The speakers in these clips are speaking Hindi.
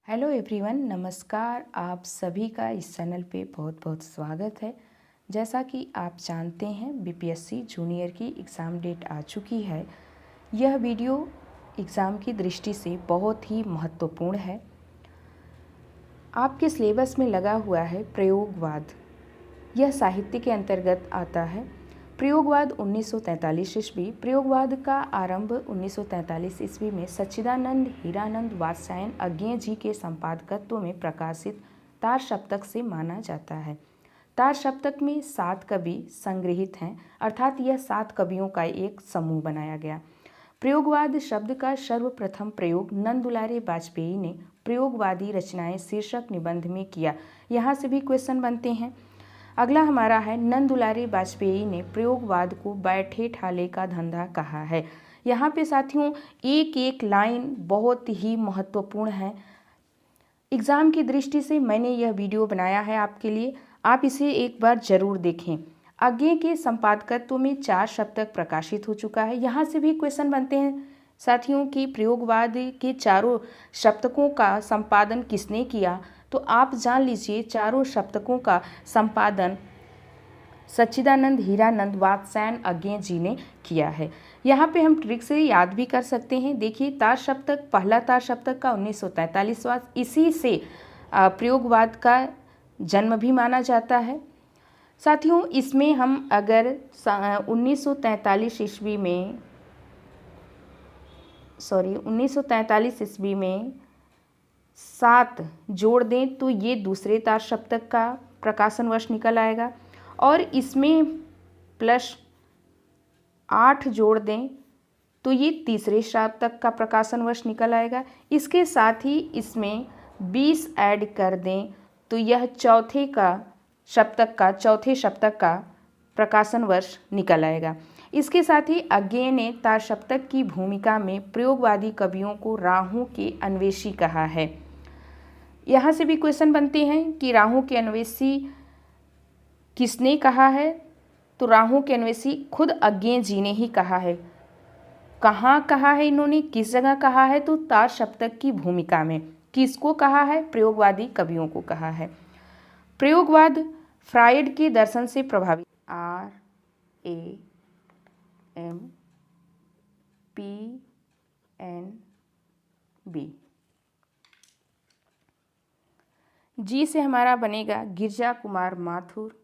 हेलो एवरीवन, नमस्कार। आप सभी का इस चैनल पे बहुत बहुत स्वागत है। जैसा कि आप जानते हैं, बीपीएससी जूनियर की एग्ज़ाम डेट आ चुकी है। यह वीडियो एग्ज़ाम की दृष्टि से बहुत ही महत्वपूर्ण है। आपके सिलेबस में लगा हुआ है प्रयोगवाद। यह साहित्य के अंतर्गत आता है। प्रयोगवाद 1943 ईस्वी। प्रयोगवाद का आरंभ 1943 ईस्वी में सच्चिदानंद हीरानंद वात्स्यायन अज्ञेय जी के संपादकत्व में प्रकाशित तार सप्तक से माना जाता है। तार सप्तक में 7 कवि संग्रहित हैं, अर्थात यह 7 कवियों का एक समूह बनाया गया। प्रयोगवाद शब्द का सर्वप्रथम प्रयोग नंद दुलारे वाजपेयी ने प्रयोगवादी रचनाएं शीर्षक निबंध में किया। यहाँ से भी क्वेश्चन बनते हैं। अगला हमारा है, नंद दुलारे वाजपेयी ने प्रयोगवाद को बैठे ठाले का धंधा कहा है। यहाँ पे साथियों एक एक लाइन बहुत ही महत्वपूर्ण है। एग्ज़ाम की दृष्टि से मैंने यह वीडियो बनाया है आपके लिए, आप इसे एक बार जरूर देखें। अज्ञेय के संपादकत्व में 4 सप्तक प्रकाशित हो चुका है। यहाँ से भी क्वेश्चन बनते हैं साथियों कि प्रयोगवाद के चारों सप्तकों का संपादन किसने किया। तो आप जान लीजिए, चारों सप्तकों का संपादन सच्चिदानंद हीरानंद वात्स्यायन अज्ञेय जी ने किया है। यहाँ पे हम ट्रिक से याद भी कर सकते हैं। देखिए, तार सप्तक, पहला तार सप्तक का 1943वां, इसी से प्रयोगवाद का जन्म भी माना जाता है। साथियों, इसमें हम अगर 1943 ईस्वी में 7 जोड़ दें तो ये दूसरे तार सप्तक का प्रकाशन वर्ष निकल आएगा, और इसमें +8 जोड़ दें तो ये तीसरे सप्तक का प्रकाशन वर्ष निकल आएगा। इसके साथ ही इसमें 20 ऐड कर दें तो यह चौथे सप्तक का प्रकाशन वर्ष निकल आएगा। इसके साथ ही अज्ञेय ने तार सप्तक की भूमिका में प्रयोगवादी कवियों को राहों के अन्वेषी कहा है। यहाँ से भी क्वेश्चन बनते हैं कि राहों के अन्वेषी किसने कहा है। तो राहों के अन्वेषी खुद अज्ञेय जी ने ही कहा है। कहाँ कहा है इन्होंने, किस जगह कहा है? तो तार सप्तक की भूमिका में। किसको कहा है? प्रयोगवादी कवियों को कहा है। प्रयोगवाद फ्रायड के दर्शन से प्रभावित, RAMPNB। जी से हमारा बनेगा गिरजा कुमार माथुर।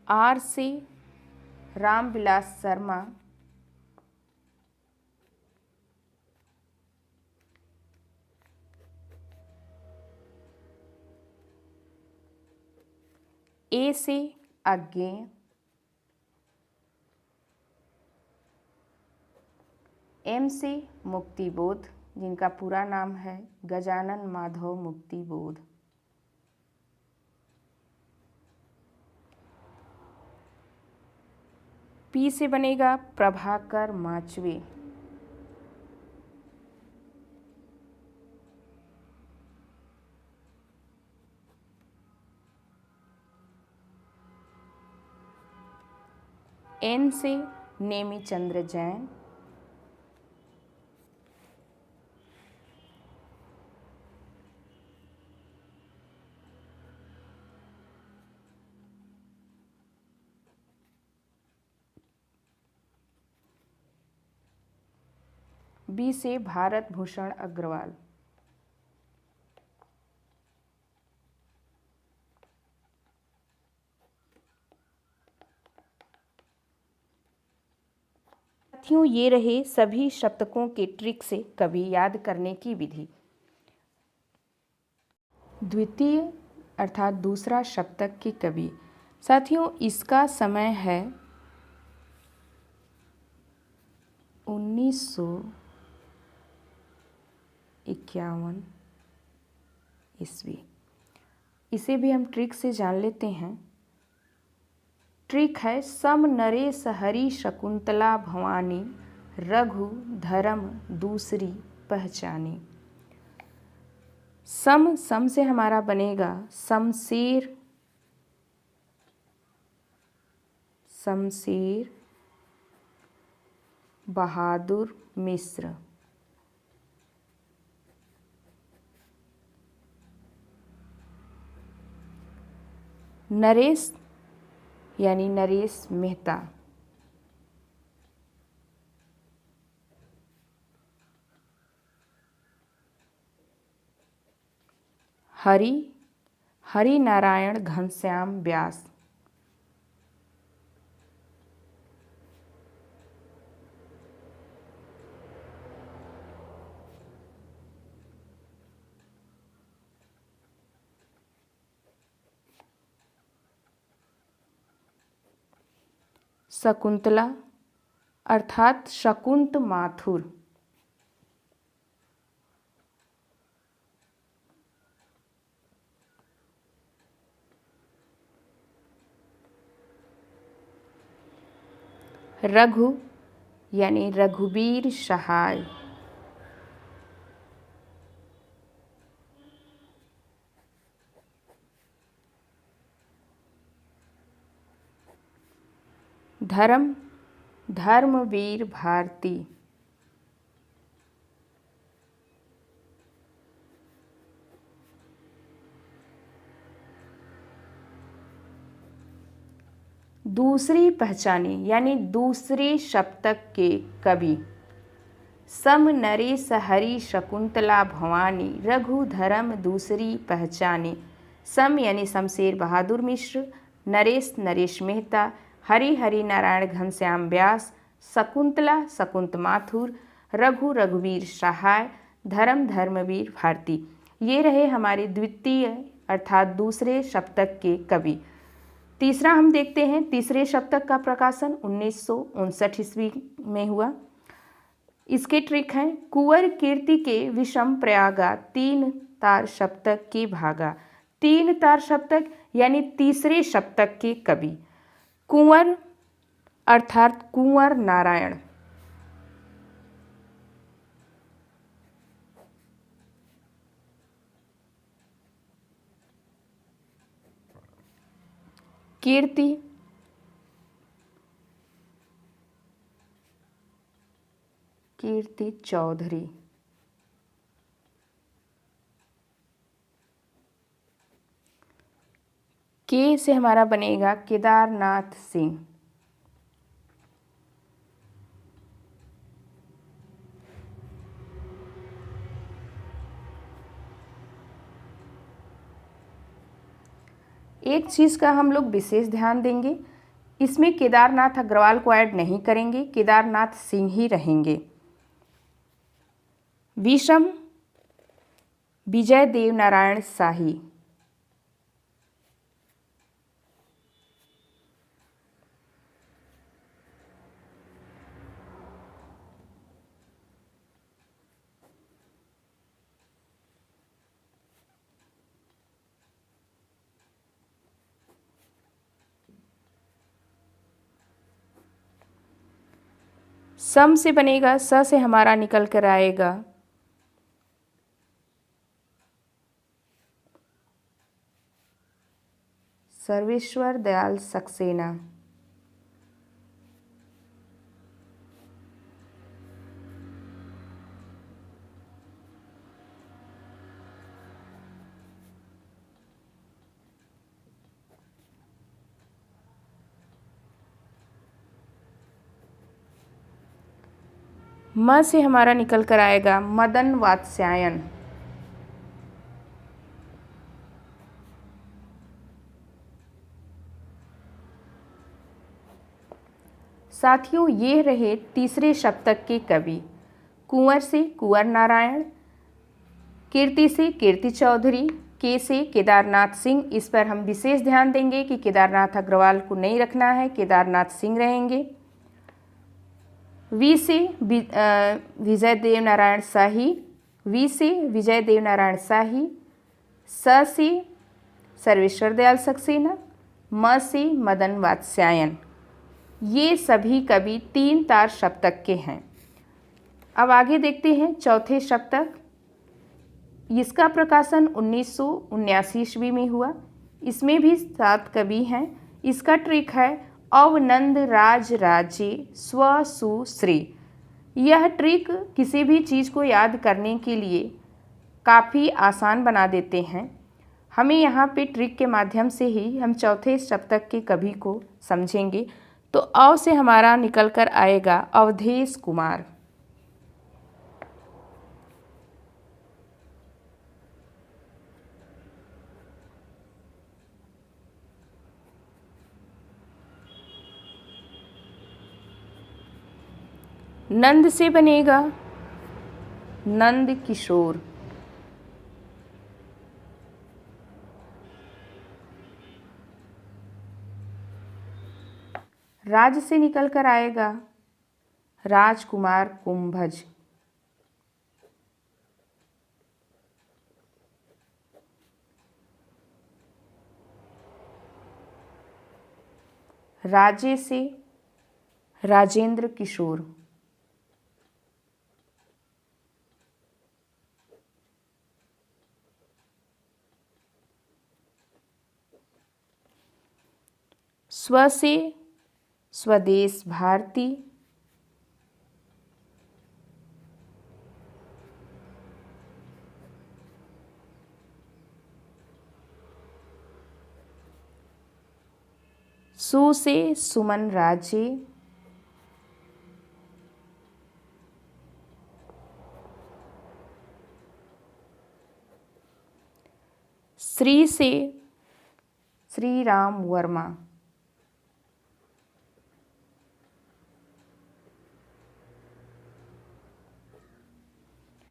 R से रामविलास शर्मा। A से अज्ञेय। M से मुक्तिबोध, जिनका पूरा नाम है गजानन माधव मुक्तिबोध। P से बनेगा प्रभाकर माचवे। N से नेमिचंद्र जैन। B से भारत भूषण अग्रवाल। साथियों, ये रहे सभी सप्तकों के ट्रिक से कवि याद करने की विधि। द्वितीय अर्थात दूसरा सप्तक के कवि, साथियों इसका समय है 1951 ईस्वी। इसे भी हम ट्रिक से जान लेते हैं। ट्रिक है, सम नरेश हरि शकुंतला भवानी, रघु धर्म दूसरी पहचानी। सम, सम से हमारा बनेगा शमशेर, शमशेर बहादुर मिश्र। नरेश यानी नरेश मेहता। हरि, हरि नारायण घनश्याम व्यास। शकुंतला अर्थात शकुंत माथुर। रघु यानी रघुवीर सहाय। धर्म, धर्मवीर भारती। दूसरी पहचाने यानी दूसरे सप्तक के कवि। सम नरेश हरि शकुंतला भवानी, रघु धर्म दूसरी पहचाने। सम यानी शमशेर बहादुर मिश्र, नरेश नरेश मेहता, हरि हरि नारायण घनश्याम व्यास, शकुंतला शकुंत माथुर, रघु रघुवीर सहाय, धर्म धर्मवीर भारती। ये रहे हमारे द्वितीय अर्थात दूसरे सप्तक के कवि। तीसरा हम देखते हैं। तीसरे सप्तक का प्रकाशन 1959 ईस्वी में हुआ। इसके ट्रिक हैं। कुंवर कीर्ति के विषम प्रयागा, तीन तार सप्तक के भागा। तीन तार सप्तक यानी तीसरे सप्तक के कवि। कुंवर अर्थात कुंवर नारायण। कीर्ति कीर्ति चौधरी। के से हमारा बनेगा केदारनाथ सिंह। एक चीज़ का हम लोग विशेष ध्यान देंगे, इसमें केदारनाथ अग्रवाल को ऐड नहीं करेंगे, केदारनाथ सिंह ही रहेंगे। विषम विजय देव नारायण शाही। सम से बनेगा, स से हमारा निकल कर आएगा सर्वेश्वर दयाल सक्सेना। म से हमारा निकल कर आएगा मदन वात्स्यायन। साथियों, ये रहे तीसरे सप्तक के कवि। कुंवर से कुंवर नारायण, कीर्ति से कीर्ति चौधरी, के से केदारनाथ सिंह। इस पर हम विशेष ध्यान देंगे कि केदारनाथ अग्रवाल को नहीं रखना है, केदारनाथ सिंह रहेंगे। वी से विजय देव नारायण शाही, वी से विजय देव नारायण शाही। स से सर्वेश्वर दयाल सक्सेना, म से मदन वात्स्यायन। ये सभी कवि तीन तार सप्तक के हैं। अब आगे देखते हैं चौथे सप्तक। इसका प्रकाशन 1979 ईस्वी में हुआ। इसमें भी 7 कवि हैं। इसका ट्रिक है अवनंद राज राज्य स्व सुश्री। यह ट्रिक किसी भी चीज़ को याद करने के लिए काफ़ी आसान बना देते हैं। हमें यहाँ पे ट्रिक के माध्यम से ही हम चौथे सप्तक के कवि को समझेंगे। तो अव से हमारा निकल कर आएगा अवधेश कुमार। नंद से बनेगा नंद किशोर। राज से निकल कर आएगा राजकुमार कुंभज। राजे से राजेंद्र किशोर। स्व से स्वदेश भारती। सु से सुमन राजे। श्री से श्री राम वर्मा।